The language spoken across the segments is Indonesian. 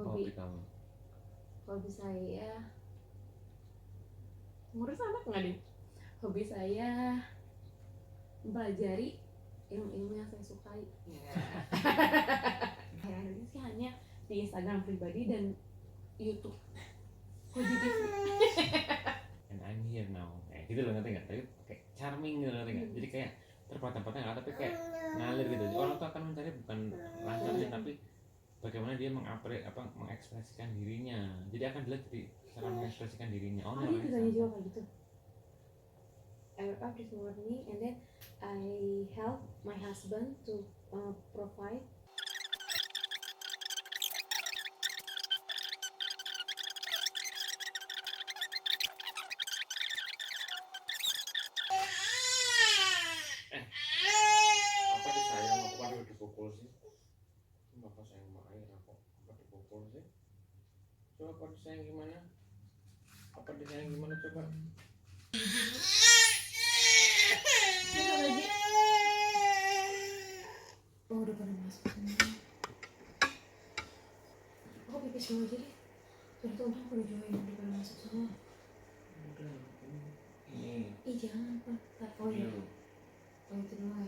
hobi kamu? Hobi saya ngurus anak nggak nih? Hobi saya mempelajari ilmu-ilmu yang saya sukai. Akhir-akhir ini sih hanya di Instagram pribadi dan YouTube. Koji TV. And I'm here now. Gitu loh, ngerti nggak? Tapi kayak charming gitu, ngerti nggak? Jadi kayak terpatah-patah nggak, tapi kayak ngalir gitu. Orang tuh akan mencari bukan lancarnya, tapi bagaimana dia mengekspresikan dirinya. Jadi akan dilihat dari cara mengekspresikan dirinya. Oh, dia juga juga kayak gitu. I woke up this morning and then I help my husband to provide. Apa disayang, apa pada dipukul sih? Bapak sayang sama air, apa dipukul sih? Coba apa disayang gimana? Apa disayang gimana coba? Oh, udah pada masuk semua. Aku pipis dulu aja deh. Dari tuh aku udah join, udah pada masuk semua. Udah, ini. Ih jangan pak. Oh iya. Oh itu dulu ya.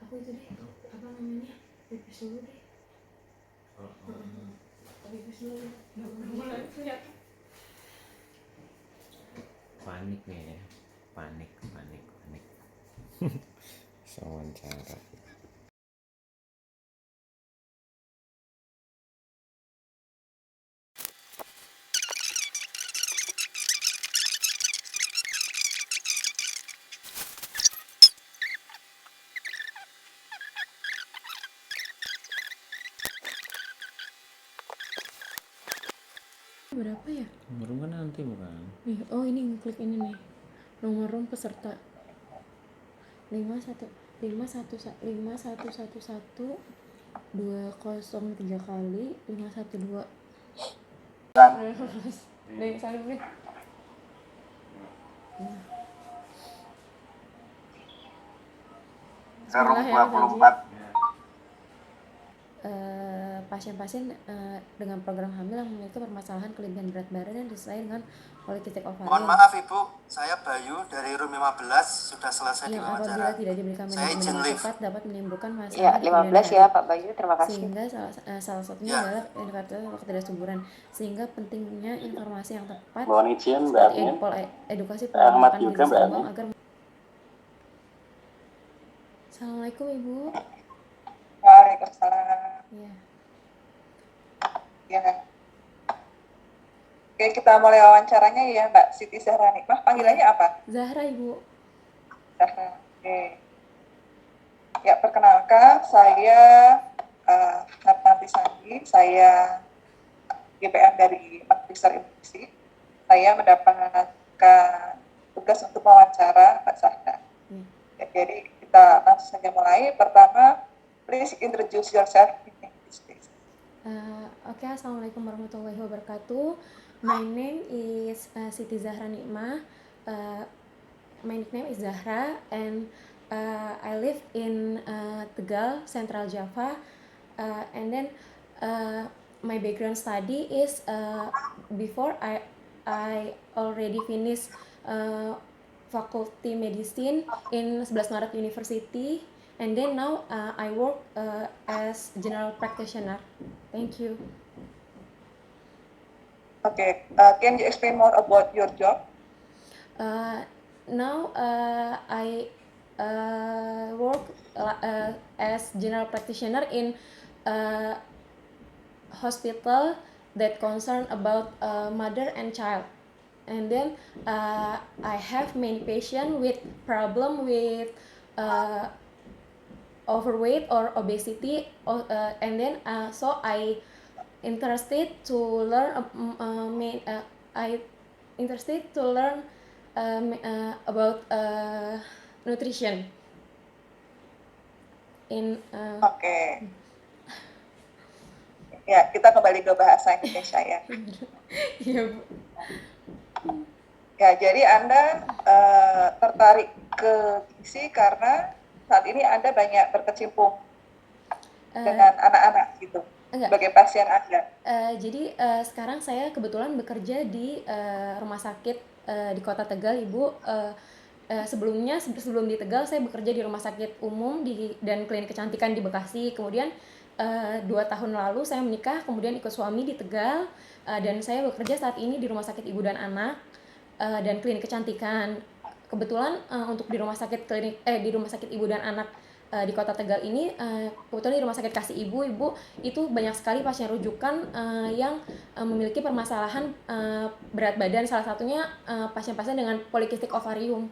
Aku itu deh. Apa namanya? Pipis dulu deh. Pipis dulu deh. Udah mulai kelihatan. Panik nih ya. Panik. Wawancara. Berapa ya? Nomor room kan nanti bukan? Nih, oh ini ngeklik ini nih. Nomor room peserta 5111 203 kali 512. Nih, salim nih. Bismillahirrahmanirrahim. Pasien-pasien dengan program hamil yang memiliki permasalahan kelebihan berat badan dan disertai dengan polikitik ovarian. Mohon maaf Ibu, saya Bayu dari room 15 sudah selesai yang diwawancara. apabila tidak diberikan manajemen yang tepat dapat menimbulkan masalah Ya, di kemudian 15 hari. ya Pak Bayu, terima kasih. Sehingga salah satunya adalah indikator ketidaksuburan. Sehingga pentingnya informasi yang tepat Mohon izin Mbak seperti Admin. edukasi Ahmad pola makan juga, gizi Mbak seimbang Admin. agar. Assalamualaikum Ibu. Waalaikumsalam. Ya. Ya. Oke, kita mulai wawancaranya ya Mbak Siti Zahra Nikmah. Panggilannya apa? Zahra Ibu. Zahra. Oke. Ya, perkenalkan saya Natnati Sandi. Saya GPM dari Magister Ilmu. Saya mendapatkan tugas untuk wawancara Mbak Zahra. Ya, jadi kita langsung saja mulai. Pertama, please introduce yourself in English, please. Oke, assalamualaikum warahmatullahi wabarakatuh. My name is Siti Zahra Nikmah. My nickname is Zahra and I live in Tegal, Central Java. And then my background study is before I already finished faculty medicine in 11 Maret University. And then now I work as general practitioner. Thank you. Okay, can you explain more about your job? Now I work as general practitioner in hospital that concern about mother and child. And then I have many patients with problem with overweight or obesity, and then so I interested to learn about nutrition in Oke. Ya, kita kembali ke bahasa Indonesia ya. Iya, Bu. Ya, jadi Anda tertarik ke gizi karena saat ini Anda banyak berkecimpung dengan anak-anak gitu. Enggak. sebagai pasien Anda? Jadi sekarang saya kebetulan bekerja di rumah sakit di Kota Tegal, Ibu. Sebelumnya sebelum di Tegal saya bekerja di rumah sakit umum dan klinik kecantikan di Bekasi. Kemudian 2 tahun lalu saya menikah, kemudian ikut suami di Tegal, dan saya bekerja saat ini di rumah sakit ibu dan anak dan klinik kecantikan. Kebetulan untuk di rumah sakit ibu dan anak di Kota Tegal ini, kebetulan di rumah sakit Kasih Ibu itu banyak sekali pasien rujukan yang memiliki permasalahan berat badan, salah satunya pasien-pasien dengan polikistik ovarium.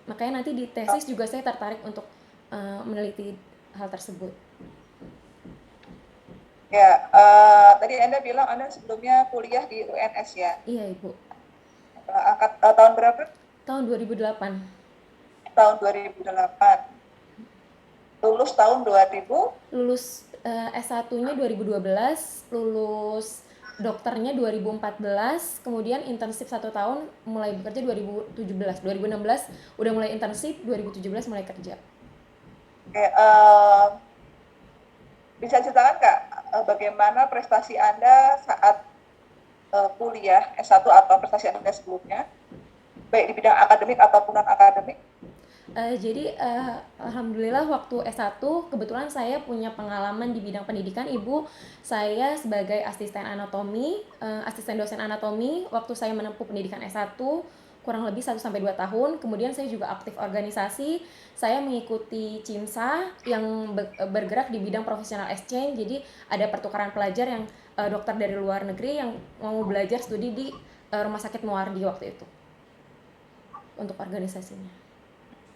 Makanya nanti di tesis juga saya tertarik untuk meneliti hal tersebut. Ya, tadi Anda bilang Anda sebelumnya kuliah di UNS ya? Iya, Ibu. Tahun berapa? Tahun 2008. Tahun 2008. Lulus tahun 2000? Lulus S1-nya 2012, lulus dokternya 2014, kemudian internship 1 tahun, mulai bekerja 2017. 2016 udah mulai internship, 2017 mulai kerja. Oke, bisa ceritakan Kak, bagaimana prestasi Anda saat kuliah S1 atau prestasi Anda sebelumnya, baik di bidang akademik ataupun non-akademik? Jadi alhamdulillah waktu S1 kebetulan saya punya pengalaman di bidang pendidikan, Ibu. Saya sebagai asisten anatomi, asisten dosen anatomi waktu saya menempuh pendidikan S1 kurang lebih 1-2 tahun. Kemudian saya juga aktif organisasi. Saya mengikuti CIMSA yang bergerak di bidang professional exchange. Jadi ada pertukaran pelajar yang dokter dari luar negeri yang mau belajar studi di Rumah Sakit Muardi waktu itu untuk organisasinya.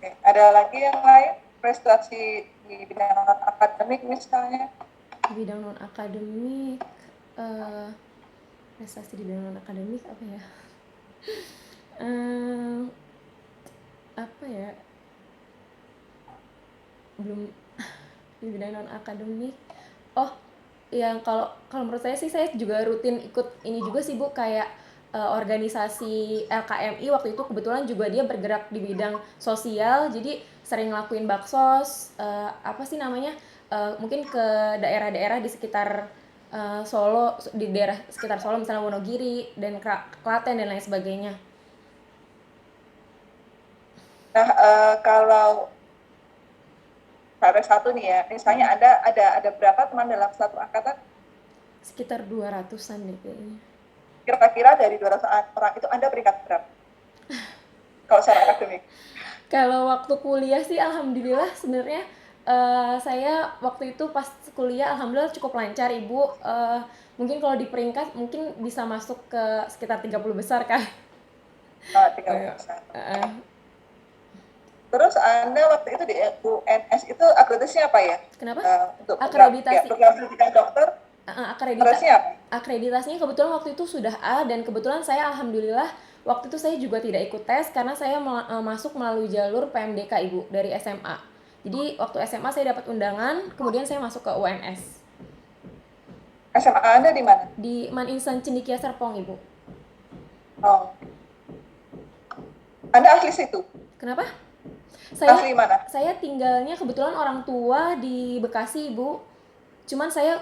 Oke. Ada lagi yang lain, prestasi di bidang non-akademik misalnya? Di bidang non-akademik, prestasi di bidang non-akademik apa ya? Apa ya? Belum di bidang non-akademik. Oh, yang kalau menurut saya sih, saya juga rutin ikut ini juga sih Bu, kayak organisasi LKMI waktu itu. Kebetulan juga dia bergerak di bidang sosial, jadi sering ngelakuin baksos, apa sih namanya, mungkin ke daerah-daerah di sekitar Solo, di daerah sekitar Solo misalnya Wonogiri dan Klaten dan lain sebagainya. Nah, kalau sampai satu nih ya, misalnya ada berapa teman dalam satu angkatan? Sekitar 200-an deh kayaknya. Kira-kira dari 200 orang itu Anda peringkat berapa? Kalau secara akademik? Kalau waktu kuliah sih alhamdulillah sebenarnya saya waktu itu pas kuliah alhamdulillah cukup lancar, Ibu. Mungkin kalau di peringkat mungkin bisa masuk ke sekitar 30 besar kan. 30%. Terus Anda waktu itu di UNS itu akreditasinya apa ya? Kenapa? Untuk Akreditasi. program pendidikan dokter, akreditasinya apa? Akreditasinya kebetulan waktu itu sudah A, dan kebetulan saya alhamdulillah waktu itu saya juga tidak ikut tes karena saya masuk melalui jalur PMDK, Ibu, dari SMA. Jadi waktu SMA saya dapat undangan, kemudian saya masuk ke UNS. SMA Anda di mana? Di Maninsan Cendekia Serpong, Ibu. Oh. Anda asli situ? Kenapa? Asli mana? Saya tinggalnya kebetulan orang tua di Bekasi, Ibu. Cuman saya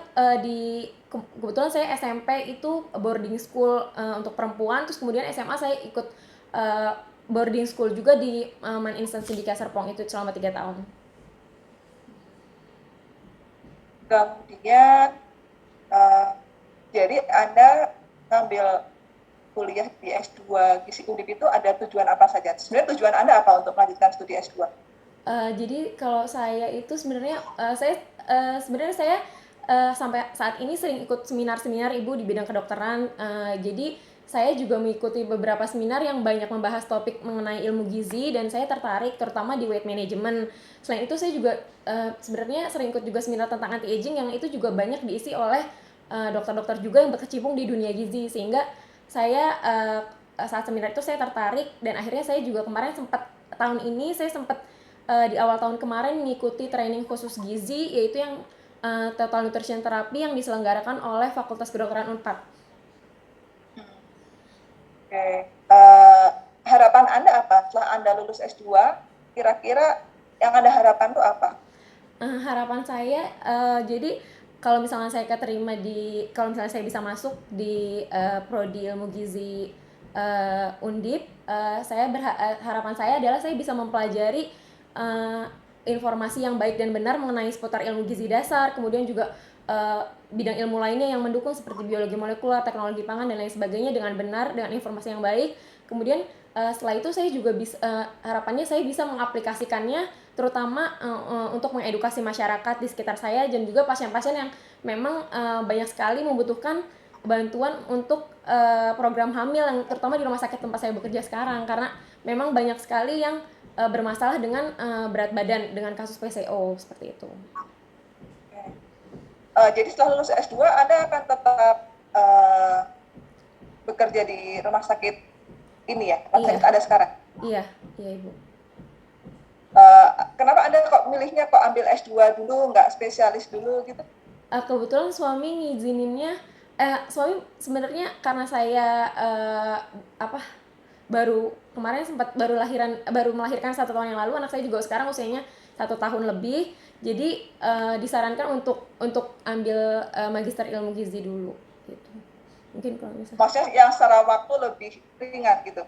kebetulan saya SMP itu boarding school untuk perempuan, terus kemudian SMA saya ikut boarding school juga di Maninsan Cendekia Serpong itu selama 3 tahun. Kemudian jadi Anda ngambil kuliah di S2 Gizi Undip itu ada tujuan apa saja? Sebenarnya tujuan Anda apa untuk melanjutkan studi S2? Jadi kalau saya itu sebenarnya saya sampai saat ini sering ikut seminar-seminar, Ibu, di bidang kedokteran. Jadi saya juga mengikuti beberapa seminar yang banyak membahas topik mengenai ilmu gizi, dan saya tertarik terutama di weight management. Selain itu saya juga sebenarnya sering ikut juga seminar tentang anti aging yang itu juga banyak diisi oleh dokter-dokter juga yang berkecimpung di dunia gizi, sehingga saya saat seminar itu saya tertarik, dan akhirnya saya juga kemarin tahun ini saya sempat di awal tahun kemarin mengikuti training khusus gizi, yaitu yang Total Nutrition Therapy yang diselenggarakan oleh Fakultas Kedokteran Unpad. Oke. Harapan Anda apa setelah Anda lulus S2? Kira-kira yang Anda harapkan itu apa? Harapan saya jadi kalau misalnya saya keterima di, kalau misalnya saya bisa masuk di prodi ilmu gizi Undip, harapan saya adalah saya bisa mempelajari eh, informasi yang baik dan benar mengenai seputar ilmu gizi dasar, kemudian juga bidang ilmu lainnya yang mendukung seperti biologi molekuler, teknologi pangan dan lain sebagainya dengan benar, dengan informasi yang baik. Kemudian setelah itu saya juga bisa, harapannya saya bisa mengaplikasikannya terutama untuk mengedukasi masyarakat di sekitar saya dan juga pasien-pasien yang memang banyak sekali membutuhkan bantuan untuk program hamil yang terutama di rumah sakit tempat saya bekerja sekarang, karena memang banyak sekali yang bermasalah dengan berat badan dengan kasus PCO seperti itu. Jadi setelah lulus S2 Anda akan tetap bekerja di rumah sakit ini ya, rumah sakit ada sekarang? Iya Ibu. Kenapa Anda kok milihnya kok ambil S2 dulu, nggak spesialis dulu gitu? Kebetulan suami ngizininnya, suami sebenarnya karena saya baru kemarin baru melahirkan 1 tahun yang lalu, anak saya juga sekarang usianya 1 tahun lebih, jadi disarankan untuk ambil magister ilmu gizi dulu gitu. Mungkin kalau misalnya Maksudnya yang secara waktu lebih ringan gitu?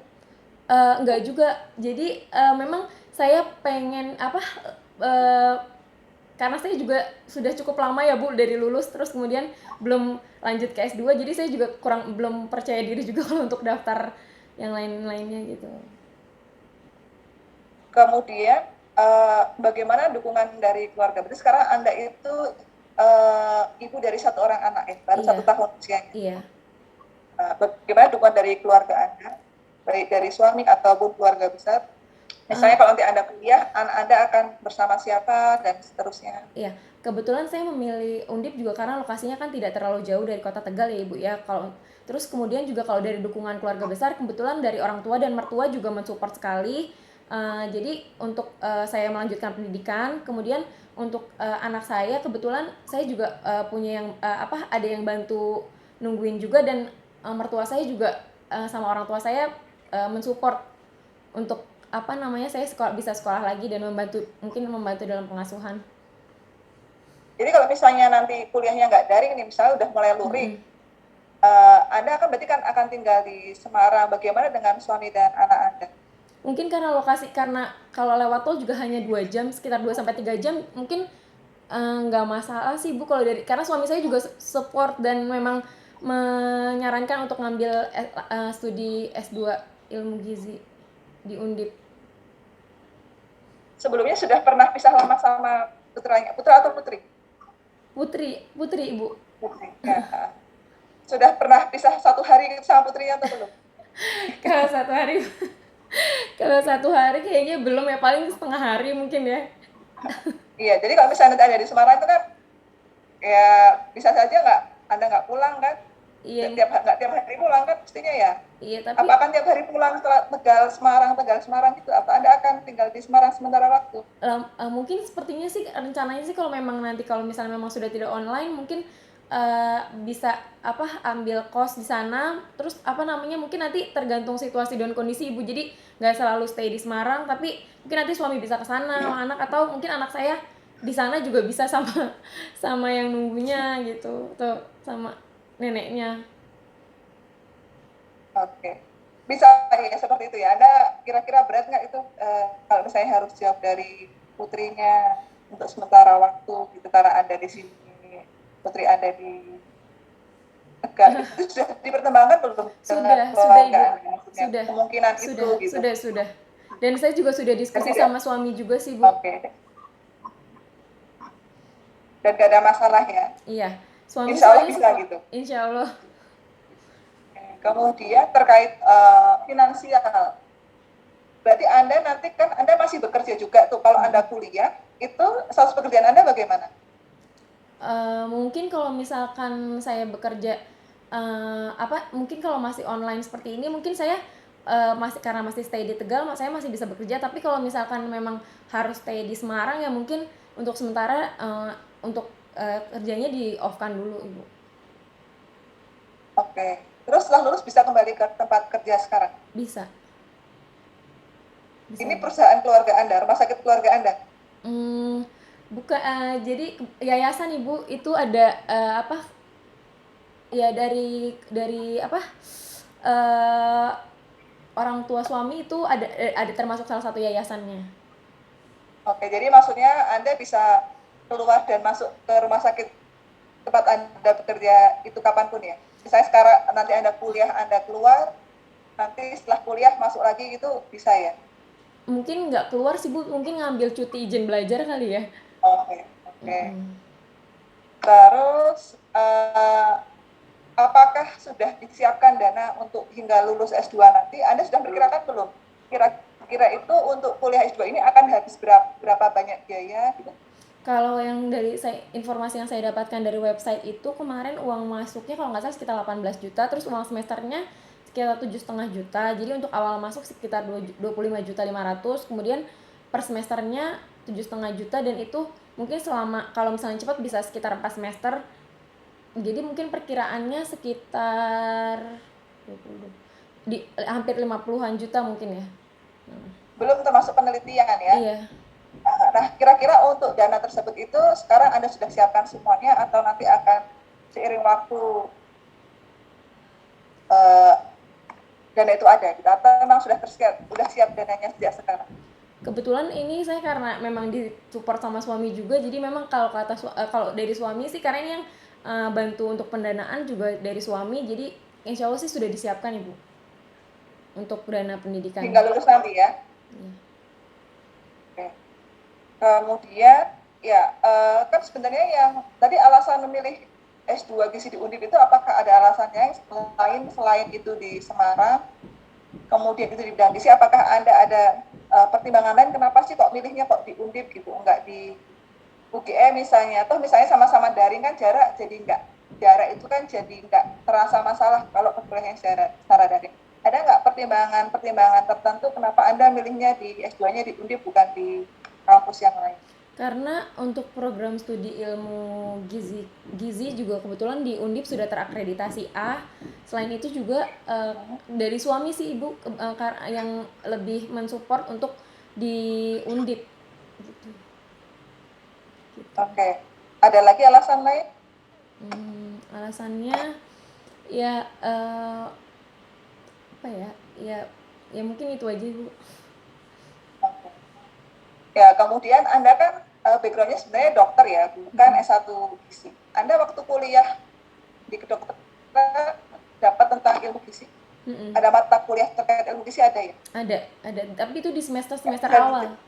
Enggak juga, jadi memang saya pengen karena saya juga sudah cukup lama ya Bu dari lulus, terus kemudian belum lanjut ke S2, jadi saya juga belum percaya diri juga kalau untuk daftar yang lainnya gitu. Kemudian bagaimana dukungan dari keluarga? Berarti sekarang Anda itu ibu dari 1 orang anak ya, baru 1 tahun usianya. Iya. Bagaimana dukungan dari keluarga Anda, baik dari suami ataupun keluarga besar? Misalnya kalau nanti Anda kuliah, anak Anda akan bersama siapa dan seterusnya. Iya, kebetulan saya memilih Undip juga karena lokasinya kan tidak terlalu jauh dari Kota Tegal ya Ibu ya. Terus kemudian juga kalau dari dukungan keluarga besar, kebetulan dari orang tua dan mertua juga mensupport sekali. Jadi untuk saya melanjutkan pendidikan, kemudian untuk anak saya kebetulan saya juga punya yang ada yang bantu nungguin juga, dan mertua saya juga sama orang tua saya mensupport untuk saya bisa sekolah lagi dan mungkin membantu dalam pengasuhan. Jadi kalau misalnya nanti kuliahnya nggak daring nih, misalnya udah mulai luring, Anda berarti akan tinggal di Semarang. Bagaimana dengan suami dan anak Anda? Mungkin karena kalau lewat tol juga hanya 2 jam, sekitar 2-3 jam, mungkin nggak masalah sih Bu, karena suami saya juga support dan memang menyarankan untuk ngambil studi S2 ilmu gizi di Undip. Sebelumnya sudah pernah pisah lama sama putra atau putri? Putri Ibu. Putri. Ya. Sudah pernah pisah 1 hari sama putrinya atau belum? Kalau 1 hari kayaknya belum ya, paling setengah hari mungkin ya. Iya, jadi kalau misalnya Anda di Semarang itu kan ya bisa saja Anda nggak pulang kan? Iya. Nggak tiap hari pulang kan mestinya ya? Iya, tapi apa akan tiap hari pulang setelah Tegal Semarang gitu, atau Anda akan tinggal di Semarang sementara waktu? Mungkin sepertinya sih rencananya sih kalau misalnya memang sudah tidak online, mungkin bisa ambil kos di sana, terus mungkin nanti tergantung situasi dan kondisi Ibu, jadi nggak selalu stay di Semarang, tapi mungkin nanti suami bisa ke sana sama anak, atau mungkin anak saya di sana juga bisa sama yang nunggunya gitu, atau sama neneknya. Oke. Bisa ya seperti itu ya. Anda kira-kira berat nggak itu kalau misalnya harus jawab dari putrinya untuk sementara waktu gitu, karena Anda di sini, putri Anda di Tegal. Itu sudah dipertimbangkan belum? Sudah Ibu. Kemungkinan itu gitu. Sudah. Dan saya juga sudah diskusi sama suami juga sih Bu. Oke. Dan gak ada masalah ya? Iya. Suami Insya Allah bisa gitu? Insya Allah. Kemudian terkait finansial, berarti Anda nanti kan Anda masih bekerja juga tuh. Kalau Anda kuliah, itu status pekerjaan Anda bagaimana? Mungkin kalau misalkan saya bekerja mungkin kalau masih online seperti ini, mungkin saya karena masih stay di Tegal, saya masih bisa bekerja. Tapi kalau misalkan memang harus stay di Semarang, ya mungkin untuk sementara untuk kerjanya di off-kan dulu Ibu. Oke. Terus setelah lulus bisa kembali ke tempat kerja sekarang? Bisa. Ini perusahaan keluarga Anda, rumah sakit keluarga Anda? Bukan, jadi yayasan Ibu itu ada apa ya dari apa eh orang tua suami itu ada termasuk salah satu yayasannya. Oke, jadi maksudnya Anda bisa keluar dan masuk ke rumah sakit tempat Anda bekerja itu kapanpun ya? Misalnya sekarang nanti Anda kuliah, Anda keluar, nanti setelah kuliah masuk lagi gitu bisa ya? Mungkin nggak keluar sih Bu, mungkin ngambil cuti izin belajar kali ya. Oke, oke. Terus apakah sudah disiapkan dana untuk hingga lulus S2 nanti? Anda sudah perkirakan belum? Kira-kira itu untuk kuliah S2 ini akan habis berapa banyak biaya gitu? Kalau yang dari informasi yang saya dapatkan dari website itu kemarin uang masuknya kalau nggak salah sekitar 18 juta, terus uang semesternya sekitar 7,5 juta. Jadi untuk awal masuk sekitar 25.500.000, kemudian per semesternya 7,5 juta, dan itu mungkin selama kalau misalnya cepat bisa sekitar 4 semester. Jadi mungkin perkiraannya sekitar 20, hampir 50-an juta mungkin ya. Belum termasuk penelitian ya? Iya. Nah, kira-kira untuk dana tersebut itu sekarang Anda sudah siapkan semuanya atau nanti akan seiring waktu dana itu ada gitu? Atau memang sudah siap dananya sejak sekarang? Kebetulan ini saya karena memang disupport sama suami juga, jadi memang kalau kalau dari suami sih, karena ini yang bantu untuk pendanaan juga dari suami, jadi insya Allah sih sudah disiapkan Ibu untuk dana pendidikan. Hingga lulus nanti ya? Iya. Oke. Kemudian ya kan sebenarnya yang tadi alasan memilih S2 Gizi di Undip itu apakah ada alasannya selain itu di Semarang, kemudian itu di bidang gizi, apakah Anda ada pertimbangan lain kenapa sih kok milihnya kok di Undip gitu, enggak di UGM misalnya, atau misalnya sama-sama daring kan jarak itu kan jadi enggak terasa masalah kalau perkuliahan secara daring. Ada enggak pertimbangan tertentu kenapa Anda milihnya di S2-nya di Undip bukan di kampus yang lain? Karena untuk program studi ilmu gizi juga kebetulan di Undip sudah terakreditasi A. Selain itu juga dari suami sih Ibu yang lebih mensupport untuk di Undip gitu. Oke. Ada lagi alasan lain? Alasannya ya apa ya mungkin itu aja Bu. Oke. Ya, kemudian Anda kan background-nya sebenarnya dokter ya, bukan S1 gizi. Anda waktu kuliah di kedokteran dapat tentang ilmu gizi? Ada mata kuliah terkait ilmu gizi ada ya? Ada. Tapi itu di semester awal.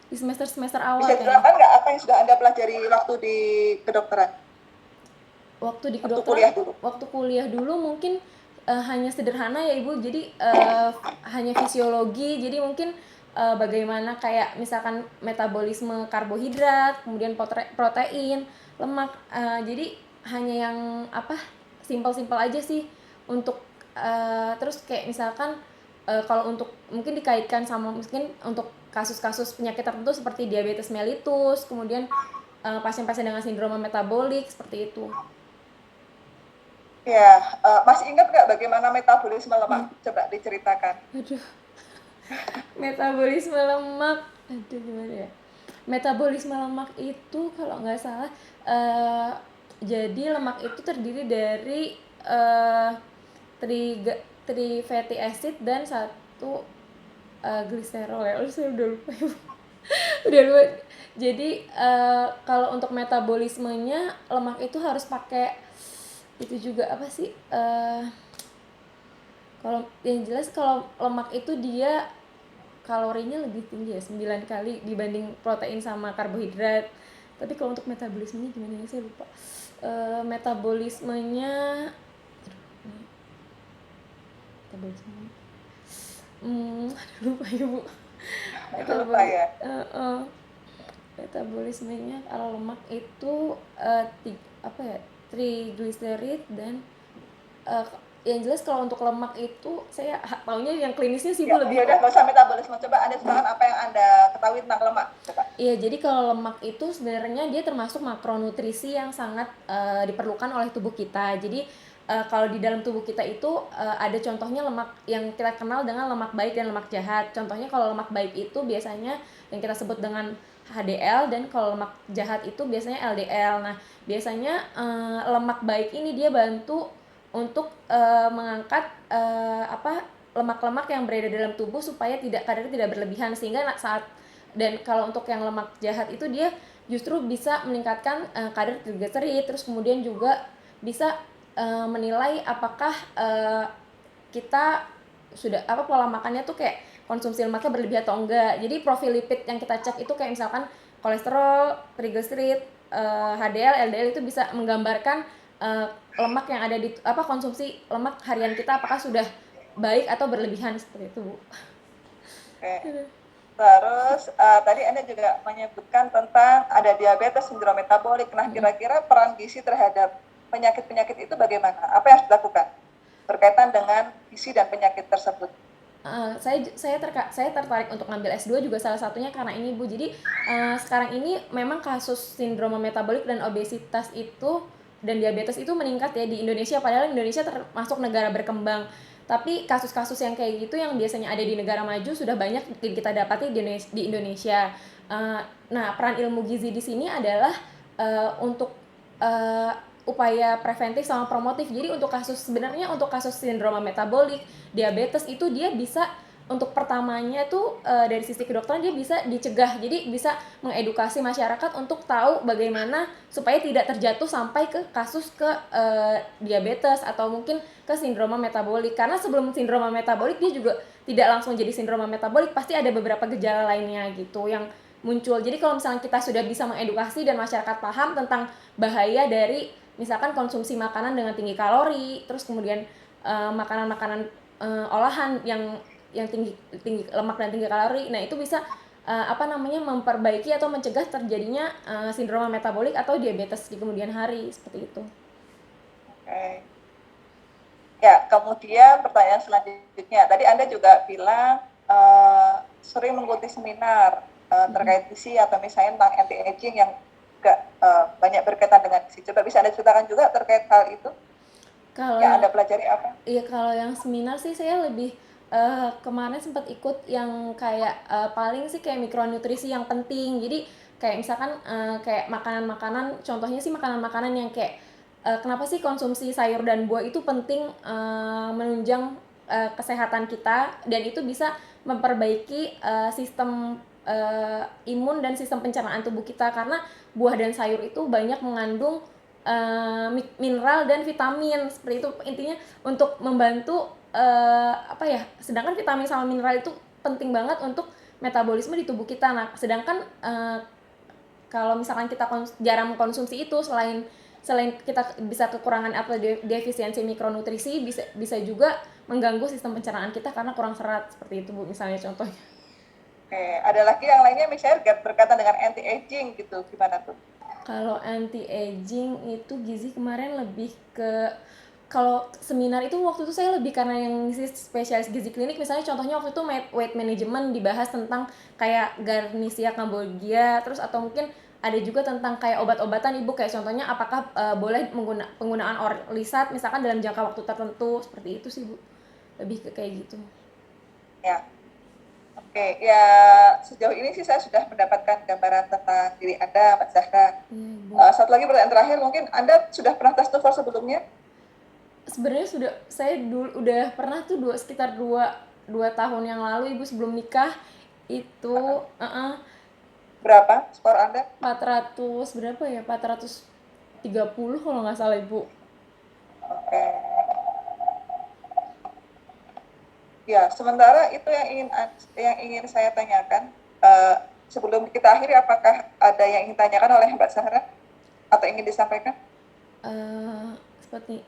Di semester awal. Bisa diterangkan nggak apa yang sudah Anda pelajari waktu di kedokteran? Waktu kuliah dulu mungkin hanya sederhana ya Ibu. Jadi hanya fisiologi. Jadi mungkin bagaimana kayak misalkan metabolisme karbohidrat, kemudian protein, lemak. Jadi hanya yang simpel-simpel aja sih untuk terus kayak misalkan kalau untuk mungkin dikaitkan sama mungkin untuk kasus-kasus penyakit tertentu seperti diabetes mellitus, kemudian pasien-pasien dengan sindroma metabolik seperti itu. Ya, masih ingat nggak bagaimana metabolisme lemak? Coba diceritakan. Aduh. Metabolisme lemak, gimana ya? Metabolisme lemak itu kalau nggak salah, jadi lemak itu terdiri dari 3 fatty acid dan 1 gliserol ya. Saya udah lupa ya. Udah lupa. Jadi kalau untuk metabolismenya lemak itu harus pakai itu juga apa sih? Kalau yang jelas kalau lemak itu dia kalorinya lebih tinggi ya, 9 kali dibanding protein sama karbohidrat. Tapi kalau untuk metabolismenya gimana ya, saya lupa. Metabolismenya lupa ya Bu. Metabolismenya kalau lemak itu triglycerid dan yang jelas kalau untuk lemak itu saya taunya yang klinisnya sih Bu lebih. Ya udah, nggak usah metabolisme. Coba Anda ceritakan apa yang Anda ketahui tentang lemak. Coba. Iya, jadi kalau lemak itu sebenarnya dia termasuk makronutrisi yang sangat diperlukan oleh tubuh kita. Jadi kalau di dalam tubuh kita itu ada contohnya lemak yang kita kenal dengan lemak baik dan lemak jahat. Contohnya kalau lemak baik itu biasanya yang kita sebut dengan HDL, dan kalau lemak jahat itu biasanya LDL. Nah, biasanya lemak baik ini dia bantu untuk mengangkat lemak-lemak yang berada dalam tubuh supaya kadarnya tidak berlebihan, sehingga saat dan kalau untuk yang lemak jahat itu dia justru bisa meningkatkan kadar trigliserid, terus kemudian juga bisa menilai apakah kita sudah pola makannya tuh kayak konsumsi lemaknya berlebih atau enggak. Jadi profil lipid yang kita cek itu kayak misalkan kolesterol, trigliserid, HDL, LDL itu bisa menggambarkan lemak yang ada di konsumsi lemak harian kita apakah sudah baik atau berlebihan, seperti itu, Bu. Oke. Terus tadi Anda juga menyebutkan tentang ada diabetes, sindrom metabolik. Nah, kira-kira peran gizi terhadap penyakit-penyakit itu bagaimana? Apa yang harus dilakukan berkaitan dengan gizi dan penyakit tersebut? Saya tertarik untuk ngambil S2 juga salah satunya karena ini, Bu. Jadi sekarang ini memang kasus sindrom metabolik dan obesitas itu dan diabetes itu meningkat ya di Indonesia, padahal Indonesia termasuk negara berkembang. Tapi kasus-kasus yang kayak gitu yang biasanya ada di negara maju sudah banyak kita dapati di Indonesia. Nah, peran ilmu gizi di sini adalah untuk upaya preventif sama promotif. Jadi sebenarnya untuk kasus sindroma metabolik, diabetes itu dia bisa untuk pertamanya tuh dari sisi kedokteran dia bisa dicegah. Jadi bisa mengedukasi masyarakat untuk tahu bagaimana supaya tidak terjatuh sampai ke kasus diabetes atau mungkin ke sindroma metabolik. Karena sebelum sindroma metabolik dia juga tidak langsung jadi sindroma metabolik, pasti ada beberapa gejala lainnya gitu yang muncul. Jadi kalau misalnya kita sudah bisa mengedukasi dan masyarakat paham tentang bahaya dari misalkan konsumsi makanan dengan tinggi kalori, terus kemudian makanan-makanan olahan yang tinggi lemak dan tinggi kalori, nah itu bisa memperbaiki atau mencegah terjadinya sindroma metabolik atau diabetes di kemudian hari, seperti itu. Oke. Ya, kemudian pertanyaan selanjutnya, tadi Anda juga bilang sering mengikuti seminar terkait gizi atau misalnya tentang anti-aging yang juga banyak berkaitan dengan gizi. Coba bisa Anda ceritakan juga terkait hal itu? Kalau yang Anda pelajari apa? Iya, kalau yang seminar sih saya lebih kemarin sempat ikut yang kayak paling sih kayak mikronutrisi yang penting. Jadi kayak misalkan kayak makanan-makanan, contohnya sih makanan-makanan yang kayak kenapa sih konsumsi sayur dan buah itu penting menunjang kesehatan kita, dan itu bisa memperbaiki sistem imun dan sistem pencernaan tubuh kita, karena buah dan sayur itu banyak mengandung mineral dan vitamin, seperti itu. Intinya untuk membantu sedangkan vitamin sama mineral itu penting banget untuk metabolisme di tubuh kita. Nah, sedangkan kalau misalkan kita jarang mengkonsumsi itu, selain kita bisa kekurangan atau defisiensi mikronutrisi, bisa juga mengganggu sistem pencernaan kita karena kurang serat, seperti itu, Bu, misalnya contohnya. Oke, ada lagi yang lainnya misalnya berkaitan dengan anti-aging gitu, gimana tuh? Kalau anti-aging itu gizi kemarin lebih ke, kalau seminar itu waktu itu saya lebih karena yang spesialis gizi klinik, misalnya contohnya waktu itu weight management dibahas tentang kayak Garnicia Cambogia, terus atau mungkin ada juga tentang kayak obat-obatan, Ibu, kayak contohnya apakah boleh penggunaan orlisat misalkan dalam jangka waktu tertentu, seperti itu sih, Bu. Lebih ke kayak gitu. Ya. Oke, ya sejauh ini sih saya sudah mendapatkan gambaran tentang diri Anda, Mbak Zahra. Satu lagi pertanyaan terakhir, mungkin Anda sudah pernah tes TOEFL sebelumnya? Sebenarnya saya udah pernah tuh sekitar 2 tahun yang lalu, Ibu, sebelum nikah itu. Berapa skor Anda? 400 berapa ya? 430 kalau nggak salah, Ibu. Oke. Ya, sementara itu yang ingin saya tanyakan. Sebelum kita akhiri, apakah ada yang ingin tanyakan oleh Mbak Zahra atau ingin disampaikan? Seperti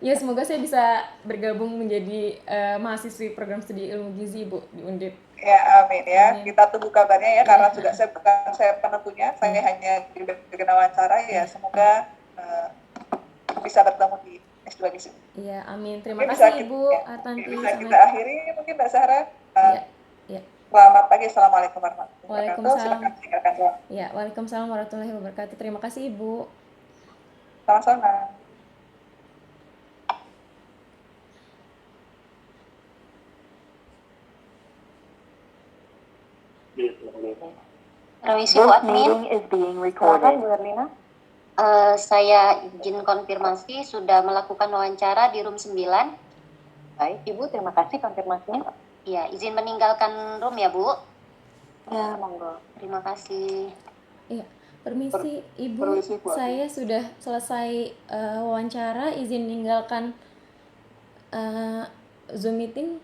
ya, semoga saya bisa bergabung menjadi mahasiswi program studi ilmu gizi, Bu, di Undip. Ya, amin ya. Amin. Kita tunggu kabarnya ya, karena juga bukan saya penentunya, saya hanya diberikan wawancara ya. Semoga bisa bertemu di S2 gizi. Iya, amin. Terima kasih, Ibu Artanti. Bisa kita akhiri mungkin, Mbak Zahra. Iya. Selamat pagi, assalamualaikum warahmatullahi wabarakatuh. Waalaikumsalam. Silakan. Ya, waalaikumsalam warahmatullahi wabarakatuh. Terima kasih, Ibu. Sama-sama. Permisi Bu Admin. Silakan Bu Erlina. Saya izin konfirmasi sudah melakukan wawancara di room 9. Baik, Ibu, terima kasih konfirmasinya. Ya, izin meninggalkan room ya Bu. Ya, monggo. Terima kasih. Iya, permisi Ibu, permisi, Bu Ati. saya sudah selesai wawancara, izin meninggalkan Zoom meeting.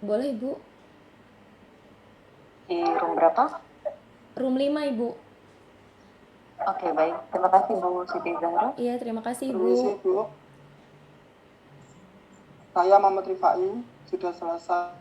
Boleh Ibu? Di room berapa? Room 5 Ibu. Oke, baik. Terima kasih Bu Siti Zahra. Iya, terima kasih Permisi Ibu. Bu, saya Muhammad Rifai sudah selesai